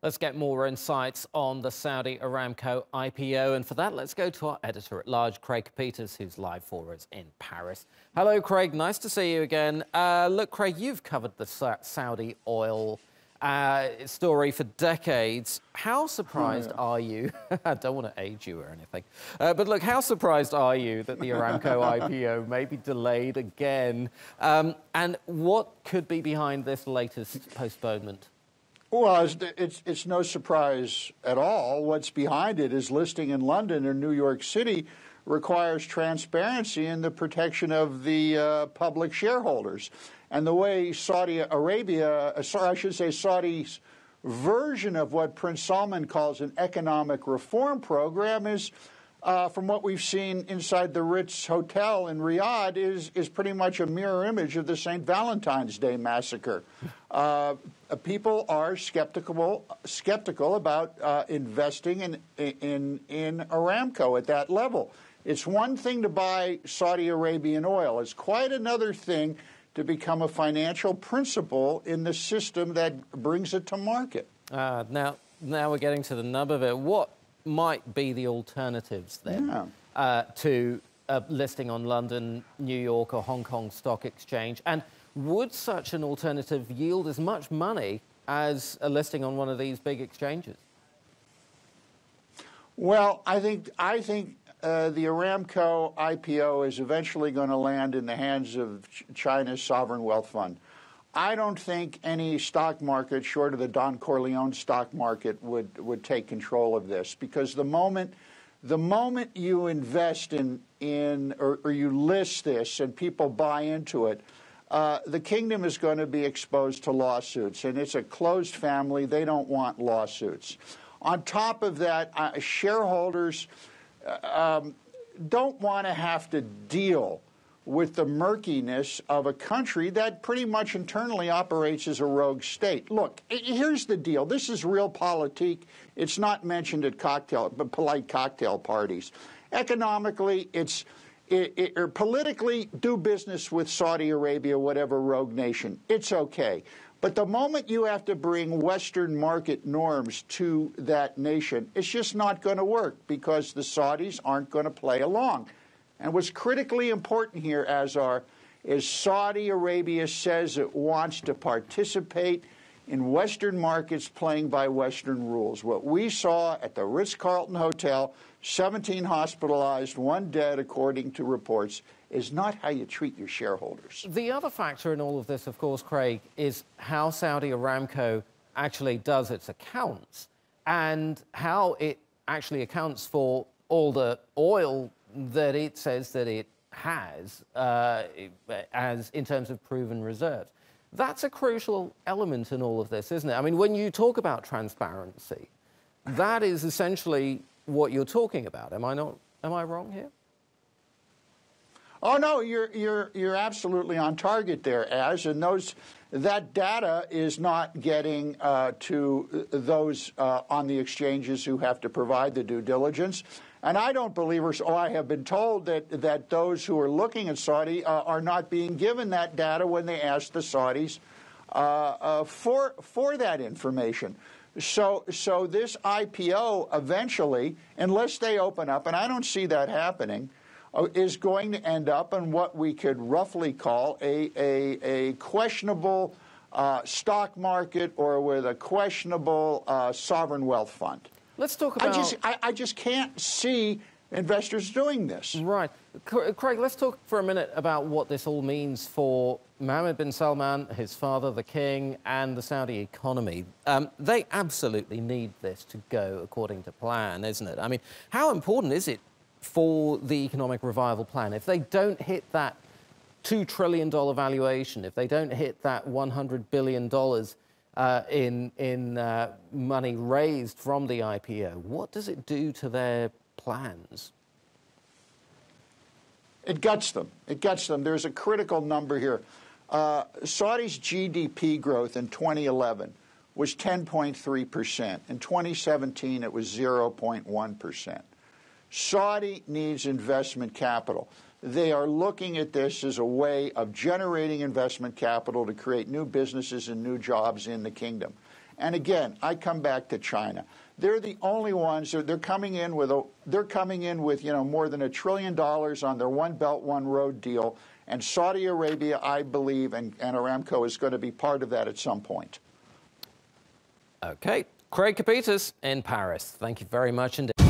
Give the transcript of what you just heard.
Let's get more insights on the Saudi Aramco IPO. And for that, let's go to our editor-at-large, Craig Copetas, who's live for us in Paris. Hello, Craig. Nice to see you again. Look, Craig, you've covered the Saudi oil story for decades. How surprised are you? I don't want to age you or anything. But look, how surprised are you that the Aramco IPO may be delayed again? And what could be behind this latest postponement? Well, it's no surprise at all. What's behind it is listing in London or New York City requires transparency and the protection of the public shareholders. And the way Saudi Arabia, I should say Saudi's version of what Prince Salman calls an economic reform program is, from what we've seen inside the Ritz Hotel in Riyadh, is pretty much a mirror image of the St. Valentine's Day massacre. People are skeptical about investing in Aramco at that level. It's one thing to buy Saudi Arabian oil. It's quite another thing to become a financial principal in the system that brings it to market. Now we're getting to the nub of it. What might be the alternatives then to listing on London, New York or Hong Kong Stock Exchange? And would such an alternative yield as much money as a listing on one of these big exchanges? Well, I think the Aramco IPO is eventually going to land in the hands of China's sovereign wealth fund. I don't think any stock market, short of the Don Corleone stock market, would take control of this, because the moment you invest in or you list this and people buy into it, the kingdom is going to be exposed to lawsuits, and it's a closed family. They don't want lawsuits. On top of that, shareholders don't want to have to deal with the murkiness of a country that pretty much internally operates as a rogue state. Look, here's the deal. This is realpolitik. It's not mentioned at polite cocktail parties. Economically, or politically, do business with Saudi Arabia, whatever rogue nation. It's okay. But the moment you have to bring Western market norms to that nation, it's just not going to work, because the Saudis aren't going to play along. And what's critically important here, is Saudi Arabia says it wants to participate in Western markets playing by Western rules. What we saw at the Ritz-Carlton Hotel, 17 hospitalized, 1 dead, according to reports, is not how you treat your shareholders. The other factor in all of this, of course, Craig, is how Saudi Aramco actually does its accounts and how it actually accounts for all the oil that it says that it has as in terms of proven reserves. That's a crucial element in all of this, isn't it? I mean, when you talk about transparency, that is essentially what you're talking about. Am I wrong here? Oh no, you're absolutely on target there, and that data is not getting to those on the exchanges who have to provide the due diligence. And I don't believe, or I have been told that those who are looking at Saudi are not being given that data when they ask the Saudis for that information. So this IPO eventually, unless they open up, and I don't see that happening, is going to end up in what we could roughly call a questionable stock market, or with a questionable sovereign wealth fund. Let's talk about... I just can't see investors doing this. Right. Craig, let's talk for a minute about what this all means for Mohammed bin Salman, his father, the king, and the Saudi economy. They absolutely need this to go according to plan, isn't it? I mean, how important is it for the economic revival plan? If they don't hit that $2 trillion valuation, if they don't hit that $100 billion in money raised from the IPO, what does it do to their plans? It guts them. It guts them. There's a critical number here. Saudi's GDP growth in 2011 was 10.3%. In 2017, it was 0.1%. Saudi needs investment capital. They are looking at this as a way of generating investment capital to create new businesses and new jobs in the kingdom. And again, I come back to China. They're the only ones. They're coming in with more than $1 trillion on their One Belt, One Road deal. And Saudi Arabia, I believe, and Aramco is going to be part of that at some point. Okay. Craig Copetas in Paris. Thank you very much indeed.